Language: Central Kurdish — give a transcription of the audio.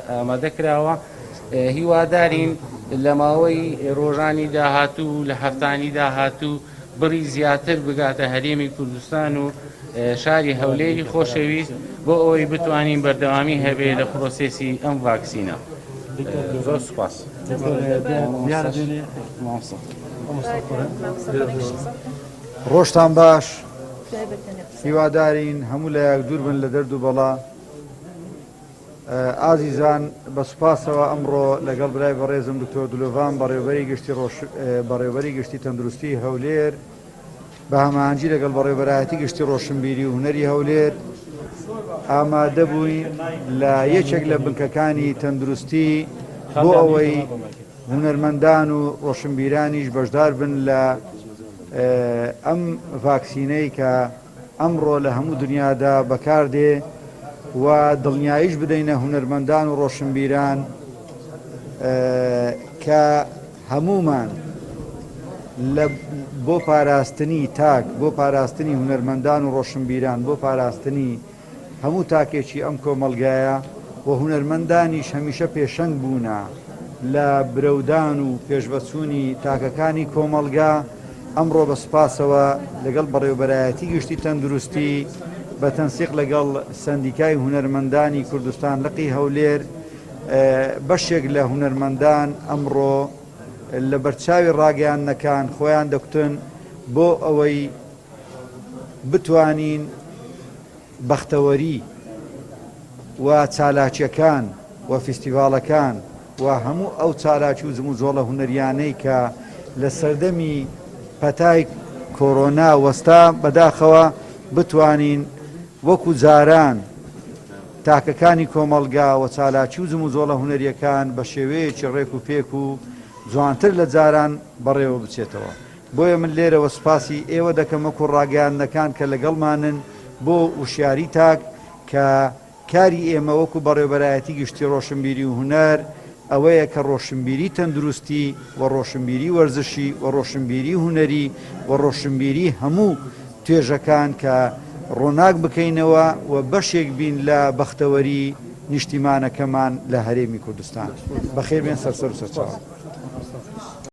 ئامادەکراوە هیوادارین لە ماوەی ڕۆژانی داهاتوو لە هەفتانی داهاتوو بڕی زیاتر بگاتە هەرێمی کوردستان و شاری هەولێری خۆشەویست بۆ ئەوەی بتوانین بەردەوامی هەبێ لە پرۆسێسی ئەم ڤاکسینە. زۆر سوپاس. ڕۆژتان باش، هیوادارین هەموو لە یەک دوور بن لە دەرد و بەڵا. ئازیزان بە سوپاسەوە ئەمڕۆ لەگەڵ برای بەڕێزم دکتۆر دلۆڤان بەڕێوەبەری گشتی تەندروستی هەولێر بە هەماهەنگی لەگەڵ بەڕێوەبەرایەتی گشتی ڕۆشنبیری و هونەری هەولێر ئامادە بووین لە یەکێک لە بنکەکانی تەندروستی بۆ ئەوەی هونەرمەندان و ڕۆشنبیرانیش بەشدار بن لە ئەم ڤاکسینەی کە ئەمڕۆ لە هەموو دنیادا بەکاردێ و دڵنیاییش بدەینە هونەرمەندان و ڕۆشنبیران کە هەمومان بۆ پاراستنی تاک، بۆ پاراستنی هونەرمەندان و ڕۆشنبیران، بۆ پاراستنی هەموو تاکێکی ئەم کۆمەڵگایە و هونەرمەندانیش هەمیشە پێشەنگ بوونە لە برەودان و پێشبەچوونی تاکەکانی کۆمەڵگا. ئەمڕۆ بە سوپاسەوە لەگەڵ بەڕێوەبەرایەتی گشتی تەندروستی بە تەنسیق لەگەڵ سەندیکای هونەرمەندانی کوردستان لقی هەولێر بەشێک لە هونەرمەندان ئەمڕۆ لە بەرچاوی ڕاگەیاندنەکان خۆیان دەکوتن بۆ ئەوەی بتوانین بەختەوەری و چالاکیەکان و فیستیڤاڵەکان و هەموو ئەو چالاکی و زم و زۆڵە هونەریانەی کە لە سەردەمی پەتای کۆڕۆنا وەستا بەداخەوە بتوانین وەکو جاران تاکەکانی کۆمەڵگا و چالاکی و زم و زۆڵە هونەریەکان بە شێوەیەکی ڕێک و پێک و جوانتر لە جاران بەڕێوە بچێتەوە. بۆیە من لێرەوە سوپاسی ئێوە دەکەم وەکو ڕاگەیاندنەکان کە لەگەڵمانن بۆ وشیاری تاک کە کاری ئێمە وەکو بەڕێوەبەرایەتی گشتی ڕۆشنبیری و هونەر ئەوەیە کە ڕۆشنبیری تەندروستی و ڕۆشنبیری وەرزشی و ڕۆشنبیری هونەری و ڕۆشنبیری هەموو توێژەکان کە ڕۆناک بکەینەوە و بەشێک بین لە بەختەوەری نیشتیمانەکەمان لە هەرێمی کوردستان. بەخێر بێن سەرسەر و سەرچاوە.